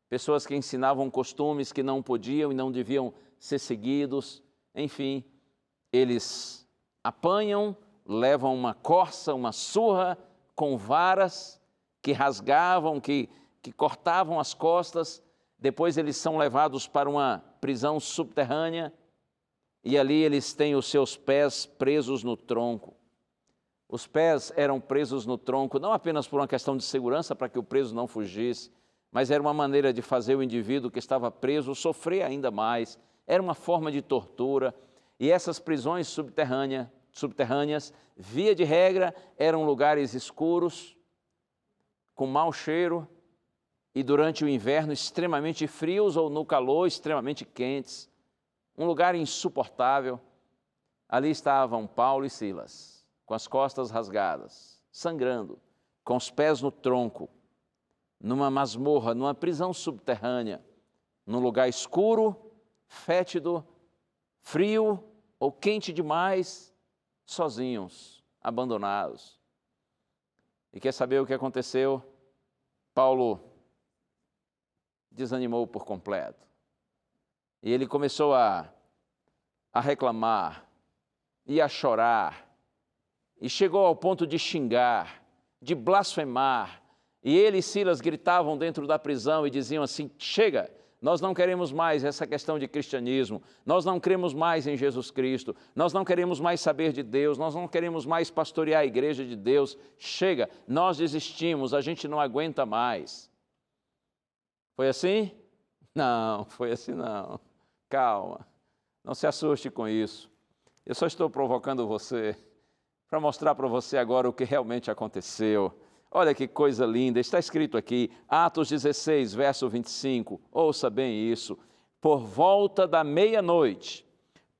Speaker 4: pessoas que ensinavam costumes que não podiam e não deviam ser seguidos. Enfim, eles apanham, levam uma corça, uma surra com varas que rasgavam, que cortavam as costas. Depois eles são levados para uma prisão subterrânea e ali eles têm os seus pés presos no tronco. Os pés eram presos no tronco não apenas por uma questão de segurança, para que o preso não fugisse, mas era uma maneira de fazer o indivíduo que estava preso sofrer ainda mais. Era uma forma de tortura. E essas prisões subterrâneas, via de regra, eram lugares escuros, com mau cheiro, e durante o inverno extremamente frios ou no calor extremamente quentes. Um lugar insuportável. Ali estavam Paulo e Silas, com as costas rasgadas, sangrando, com os pés no tronco, numa masmorra, numa prisão subterrânea, num lugar escuro, fétido, frio ou quente demais, sozinhos, abandonados. E quer saber o que aconteceu? Paulo desanimou por completo. E ele começou a reclamar e a chorar, e chegou ao ponto de xingar, de blasfemar. E ele e Silas gritavam dentro da prisão e diziam assim: chega, nós não queremos mais essa questão de cristianismo, nós não cremos mais em Jesus Cristo, nós não queremos mais saber de Deus, nós não queremos mais pastorear a igreja de Deus, chega, nós desistimos, a gente não aguenta mais. Foi assim? Não, foi assim não. Calma, não se assuste com isso. Eu só estou provocando você para mostrar para você agora o que realmente aconteceu. Olha que coisa linda, está escrito aqui, Atos 16, verso 25, ouça bem isso. Por volta da meia-noite,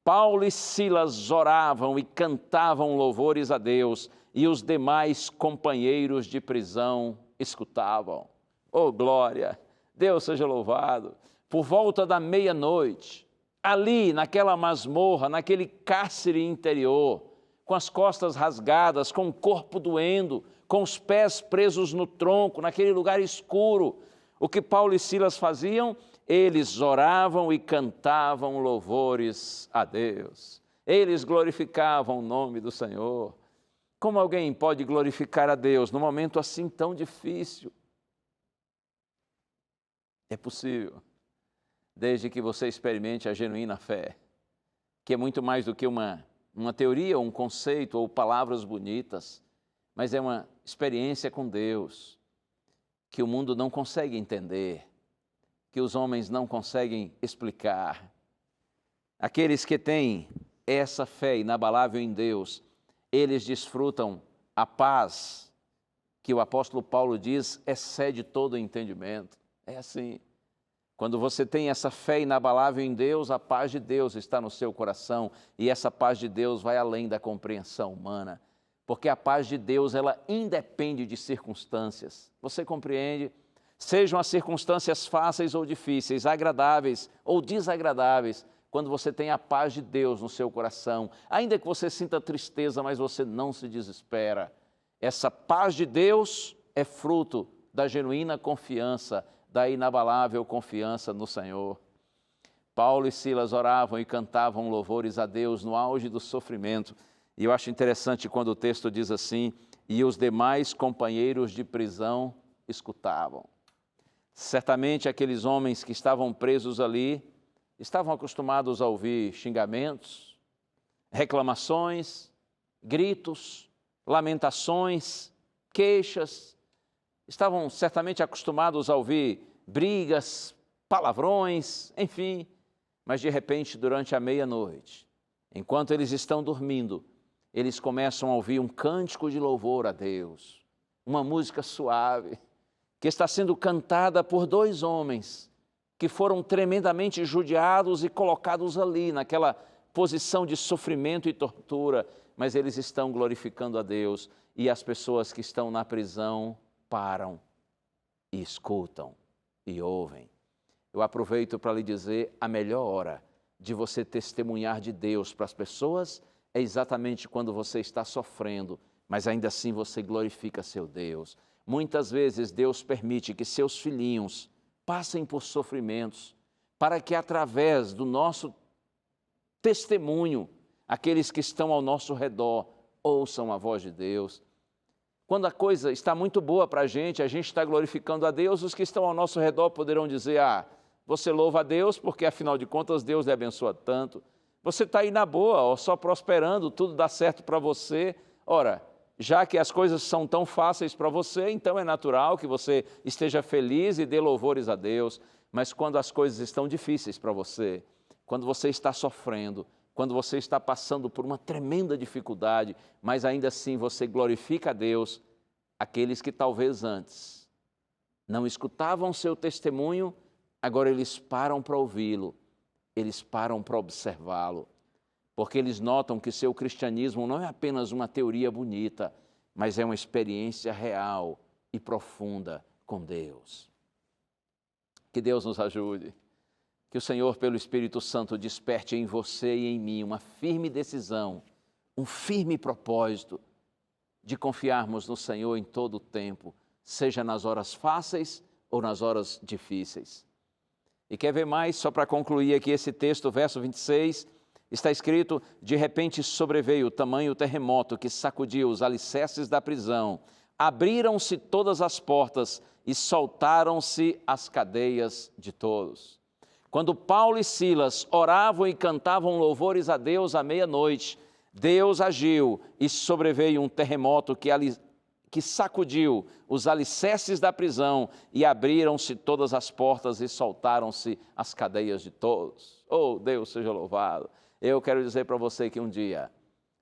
Speaker 4: Paulo e Silas oravam e cantavam louvores a Deus, e os demais companheiros de prisão escutavam. Oh, glória! Deus seja louvado. Por volta da meia-noite, ali naquela masmorra, naquele cárcere interior, com as costas rasgadas, com o corpo doendo, com os pés presos no tronco, naquele lugar escuro, o que Paulo e Silas faziam? Eles oravam e cantavam louvores a Deus. Eles glorificavam o nome do Senhor. Como alguém pode glorificar a Deus num momento assim tão difícil? É possível, desde que você experimente a genuína fé, que é muito mais do que uma teoria, um conceito ou palavras bonitas, mas é uma experiência com Deus que o mundo não consegue entender, que os homens não conseguem explicar. Aqueles que têm essa fé inabalável em Deus, eles desfrutam a paz que o apóstolo Paulo diz excede todo o entendimento. É assim. Quando você tem essa fé inabalável em Deus, a paz de Deus está no seu coração, e essa paz de Deus vai além da compreensão humana, porque a paz de Deus, ela independe de circunstâncias. Você compreende? Sejam as circunstâncias fáceis ou difíceis, agradáveis ou desagradáveis, quando você tem a paz de Deus no seu coração, ainda que você sinta tristeza, mas você não se desespera. Essa paz de Deus é fruto da genuína confiança, da inabalável confiança no Senhor. Paulo e Silas oravam e cantavam louvores a Deus no auge do sofrimento. E eu acho interessante quando o texto diz assim: e os demais companheiros de prisão escutavam. Certamente aqueles homens que estavam presos ali estavam acostumados a ouvir xingamentos, reclamações, gritos, lamentações, queixas. Estavam certamente acostumados a ouvir brigas, palavrões, enfim. Mas de repente, durante a meia-noite, enquanto eles estão dormindo, eles começam a ouvir um cântico de louvor a Deus, uma música suave, que está sendo cantada por dois homens que foram tremendamente judiados e colocados ali, naquela posição de sofrimento e tortura, mas eles estão glorificando a Deus, e as pessoas que estão na prisão param e escutam e ouvem. Eu aproveito para lhe dizer, a melhor hora de você testemunhar de Deus para as pessoas é exatamente quando você está sofrendo, mas ainda assim você glorifica seu Deus. Muitas vezes Deus permite que seus filhinhos passem por sofrimentos, para que através do nosso testemunho, aqueles que estão ao nosso redor ouçam a voz de Deus. Quando a coisa está muito boa para a gente está glorificando a Deus, os que estão ao nosso redor poderão dizer: você louva a Deus porque afinal de contas Deus lhe abençoa tanto. Você está aí na boa, só prosperando, tudo dá certo para você. Ora, já que as coisas são tão fáceis para você, então é natural que você esteja feliz e dê louvores a Deus. Mas quando as coisas estão difíceis para você, quando você está sofrendo, quando você está passando por uma tremenda dificuldade, mas ainda assim você glorifica a Deus, aqueles que talvez antes não escutavam seu testemunho, agora eles param para ouvi-lo, eles param para observá-lo. Porque eles notam que seu cristianismo não é apenas uma teoria bonita, mas é uma experiência real e profunda com Deus. Que Deus nos ajude, que o Senhor, pelo Espírito Santo, desperte em você e em mim uma firme decisão, um firme propósito de confiarmos no Senhor em todo o tempo, seja nas horas fáceis ou nas horas difíceis. E quer ver mais? Só para concluir aqui esse texto, verso 26, está escrito: de repente sobreveio tamanho terremoto que sacudiu os alicerces da prisão, abriram-se todas as portas e soltaram-se as cadeias de todos. Quando Paulo e Silas oravam e cantavam louvores a Deus à meia-noite, Deus agiu e sobreveio um terremoto que sacudiu os alicerces da prisão e abriram-se todas as portas e soltaram-se as cadeias de todos. Oh, Deus seja louvado! Eu quero dizer para você que um dia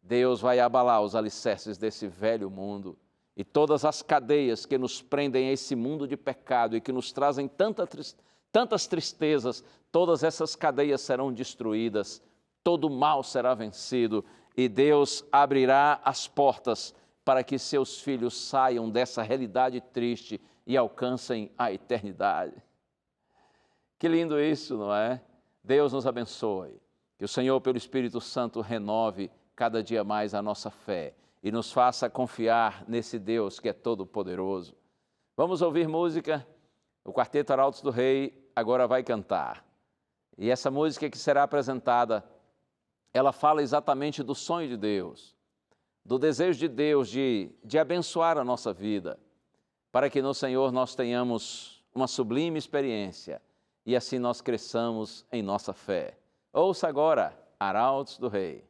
Speaker 4: Deus vai abalar os alicerces desse velho mundo e todas as cadeias que nos prendem a esse mundo de pecado e que nos trazem tantas tristezas, todas essas cadeias serão destruídas, todo mal será vencido e Deus abrirá as portas para que seus filhos saiam dessa realidade triste e alcancem a eternidade. Que lindo isso, não é? Deus nos abençoe. Que o Senhor, pelo Espírito Santo, renove cada dia mais a nossa fé e nos faça confiar nesse Deus que é todo-poderoso. Vamos ouvir música? O Quarteto Arautos do Rei agora vai cantar. E essa música que será apresentada, ela fala exatamente do sonho de Deus, do desejo de Deus de abençoar a nossa vida, para que no Senhor nós tenhamos uma sublime experiência e assim nós cresçamos em nossa fé. Ouça agora, Arautos do Rei.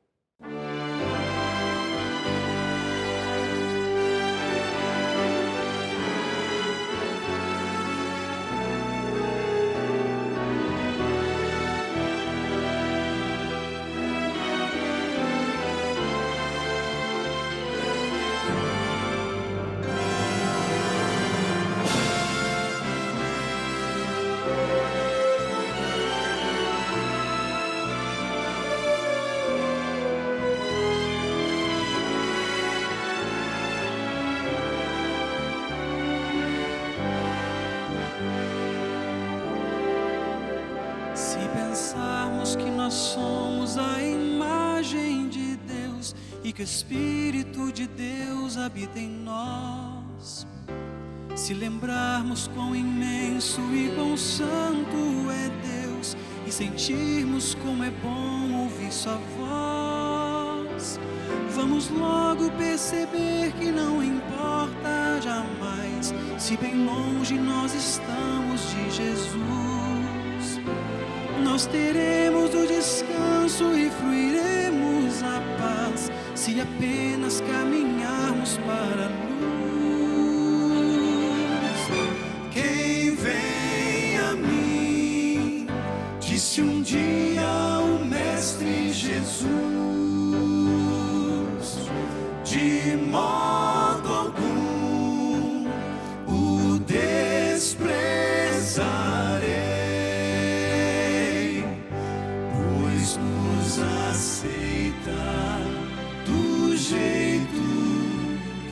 Speaker 3: e que o Espírito de Deus habita em nós. Se lembrarmos quão imenso e quão santo é Deus e sentirmos como é bom ouvir sua voz, vamos logo perceber que não importa jamais se bem longe nós estamos de Jesus. Nós teremos o descanso e fruiremos a paz se apenas caminharmos para a luz. Quem vem a mim, disse um dia o Mestre Jesus, de modo algum o desprezarei, pois nos aceita do jeito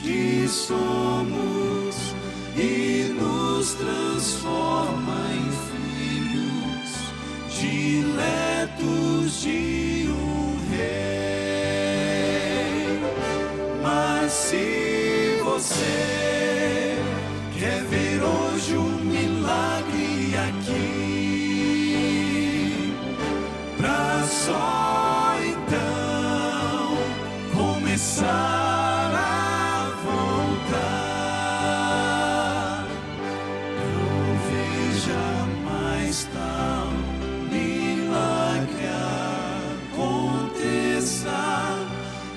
Speaker 3: que somos e nos transforma em filhos diletos de um rei. Mas se você quer ver hoje um milagre aqui, pra só então começar a voltar, não veja mais tal milagre aconteça,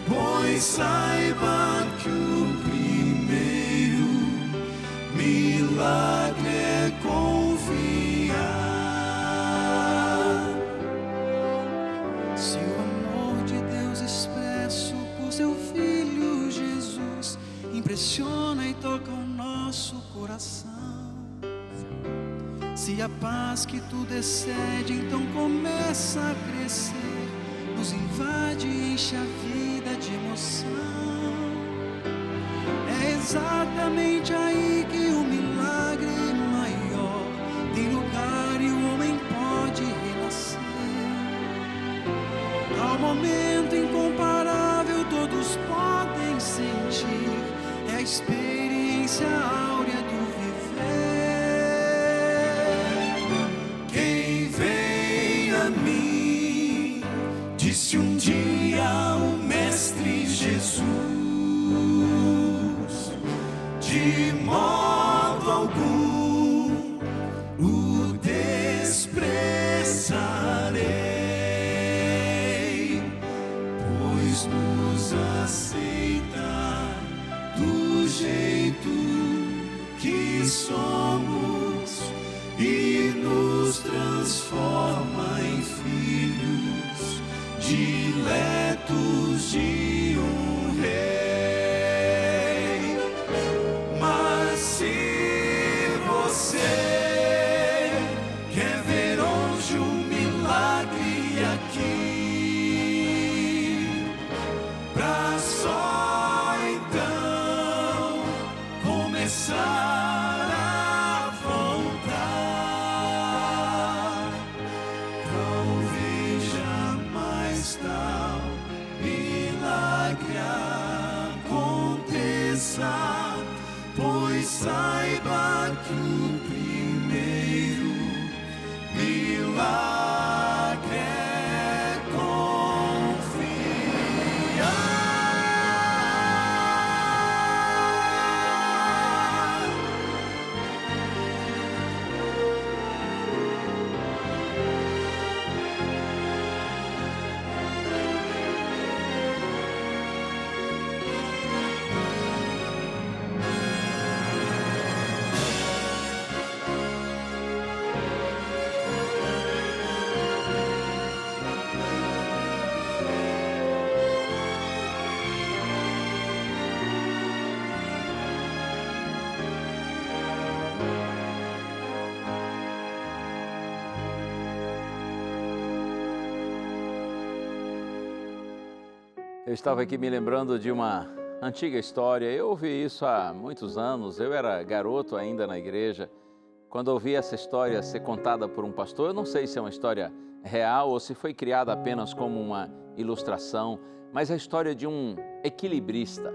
Speaker 3: pois saiba que o primeiro milagre é confiar. Se o amor de Deus expresso por seu Filho Jesus impressiona e toca o nosso coração, se a paz que tudo excede então começa a crescer, nos invade e enche a vida de emoção, é exatamente aí que o milagre maior tem lugar e o homem pode renascer. Ao momento incomparável todos podem sentir, é a experiência áurea do viver. Quem vem a mim, disse um dia o Mestre Jesus, de modo algum o desprezarei, pois nos aceita do jeito que somos e nos transforma em filhos diletos de um rei. Mas se você quer ver hoje um milagre aqui, pra só então começar a voltar, não veja mais tal milagre aconteça, pois saiba que o primeiro milagre é confiar.
Speaker 4: Eu estava aqui me lembrando de uma antiga história. Eu ouvi isso há muitos anos. Eu era garoto ainda na igreja. Quando ouvi essa história ser contada por um pastor, eu não sei se é uma história real ou se foi criada apenas como uma ilustração, mas a história de um equilibrista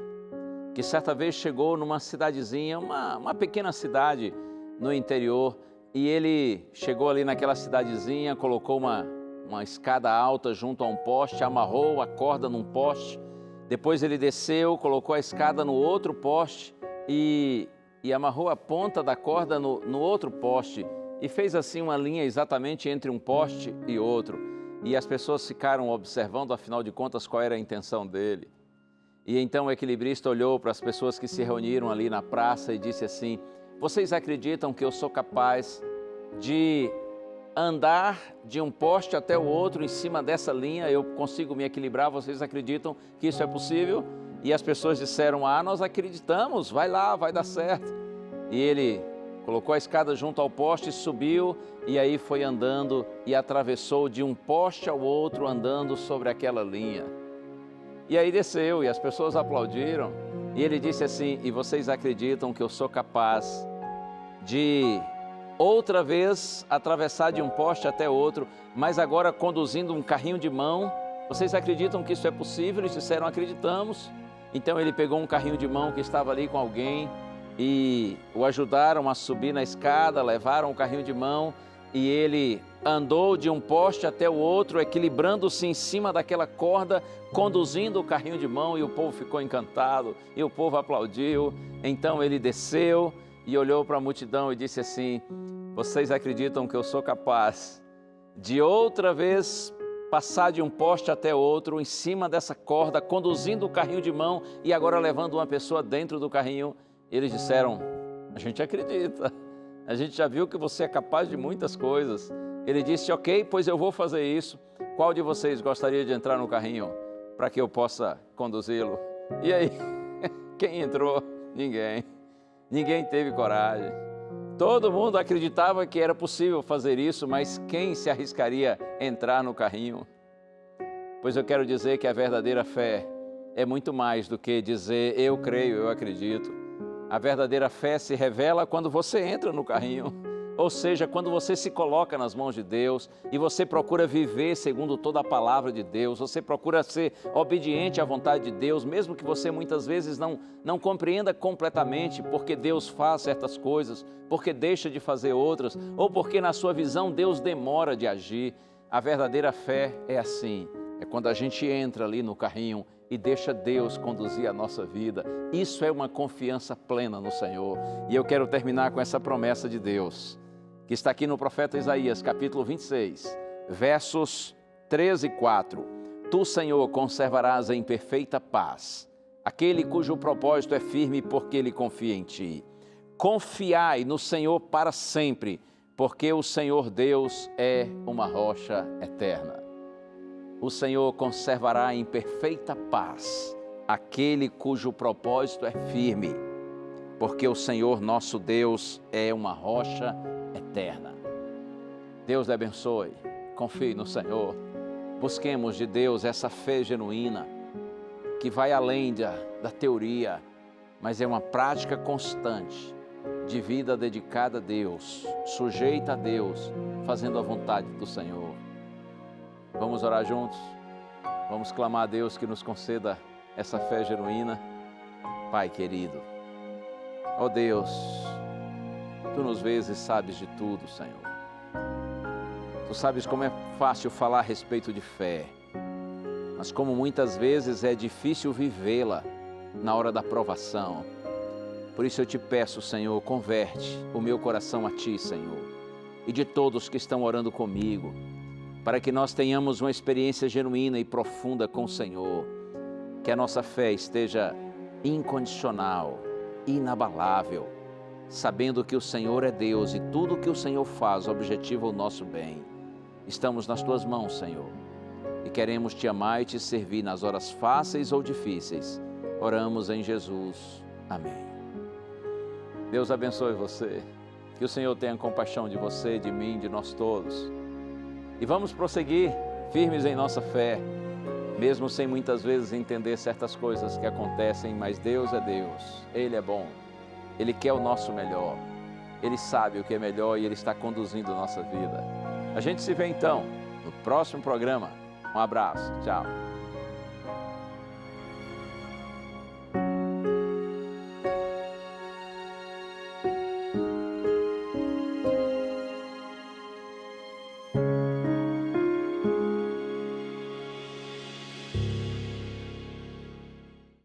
Speaker 4: que certa vez chegou numa cidadezinha, uma pequena cidade no interior, e ele chegou ali naquela cidadezinha, colocou uma escada alta junto a um poste, amarrou a corda num poste, depois ele desceu, colocou a escada no outro poste e amarrou a ponta da corda no outro poste e fez assim uma linha exatamente entre um poste e outro. E as pessoas ficaram observando, afinal de contas, qual era a intenção dele. E então o equilibrista olhou para as pessoas que se reuniram ali na praça e disse assim: vocês acreditam que eu sou capaz de andar de um poste até o outro em cima dessa linha? Eu consigo me equilibrar? Vocês acreditam que isso é possível? E as pessoas disseram: nós acreditamos, vai lá, vai dar certo. E ele colocou a escada junto ao poste, subiu e aí foi andando e atravessou de um poste ao outro andando sobre aquela linha. E aí desceu e as pessoas aplaudiram. E ele disse assim: e vocês acreditam que eu sou capaz de outra vez atravessar de um poste até outro, mas agora conduzindo um carrinho de mão? Vocês acreditam que isso é possível? Eles disseram: acreditamos. Então ele pegou um carrinho de mão que estava ali com alguém e o ajudaram a subir na escada, levaram o carrinho de mão e ele andou de um poste até o outro, equilibrando-se em cima daquela corda, conduzindo o carrinho de mão, e o povo ficou encantado e o povo aplaudiu. Então ele desceu e olhou para a multidão e disse assim: vocês acreditam que eu sou capaz de outra vez passar de um poste até outro em cima dessa corda, conduzindo o carrinho de mão e agora levando uma pessoa dentro do carrinho? Eles disseram: a gente acredita, a gente já viu que você é capaz de muitas coisas. Ele disse: ok, pois eu vou fazer isso. Qual de vocês gostaria de entrar no carrinho para que eu possa conduzi-lo? E aí, quem entrou? Ninguém. Ninguém teve coragem. Todo mundo acreditava que era possível fazer isso, mas quem se arriscaria a entrar no carrinho? Pois eu quero dizer que a verdadeira fé é muito mais do que dizer eu creio, eu acredito. A verdadeira fé se revela quando você entra no carrinho, ou seja, quando você se coloca nas mãos de Deus e você procura viver segundo toda a palavra de Deus, você procura ser obediente à vontade de Deus, mesmo que você muitas vezes não compreenda completamente porque Deus faz certas coisas, porque deixa de fazer outras, ou porque na sua visão Deus demora de agir. A verdadeira fé é assim, é quando a gente entra ali no carrinho e deixa Deus conduzir a nossa vida. Isso é uma confiança plena no Senhor. E eu quero terminar com essa promessa de Deus, que está aqui no profeta Isaías, capítulo 26, versos 13 e 4. Tu, Senhor, conservarás em perfeita paz aquele cujo propósito é firme, porque ele confia em ti. Confiai no Senhor para sempre, porque o Senhor Deus é uma rocha eterna. O Senhor conservará em perfeita paz aquele cujo propósito é firme, porque o Senhor nosso Deus é uma rocha eterna. Deus lhe abençoe, confie no Senhor, busquemos de Deus essa fé genuína, que vai além da teoria, mas é uma prática constante de vida dedicada a Deus, sujeita a Deus, fazendo a vontade do Senhor. Vamos orar juntos? Vamos clamar a Deus que nos conceda essa fé genuína. Pai querido, ó Deus, Tu nos vês e sabes de tudo, Senhor. Tu sabes como é fácil falar a respeito de fé, mas como muitas vezes é difícil vivê-la na hora da provação. Por isso eu te peço, Senhor, converte o meu coração a Ti, Senhor, e de todos que estão orando comigo, para que nós tenhamos uma experiência genuína e profunda com o Senhor, que a nossa fé esteja incondicional, inabalável, sabendo que o Senhor é Deus e tudo o que o Senhor faz objetiva o nosso bem. Estamos nas Tuas mãos, Senhor, e queremos Te amar e Te servir nas horas fáceis ou difíceis. Oramos em Jesus. Amém. Deus abençoe você, que o Senhor tenha compaixão de você, de mim, de nós todos. E vamos prosseguir firmes em nossa fé, mesmo sem muitas vezes entender certas coisas que acontecem, mas Deus é Deus, Ele é bom, Ele quer o nosso melhor, Ele sabe o que é melhor e Ele está conduzindo a nossa vida. A gente se vê então no próximo programa. Um abraço, tchau.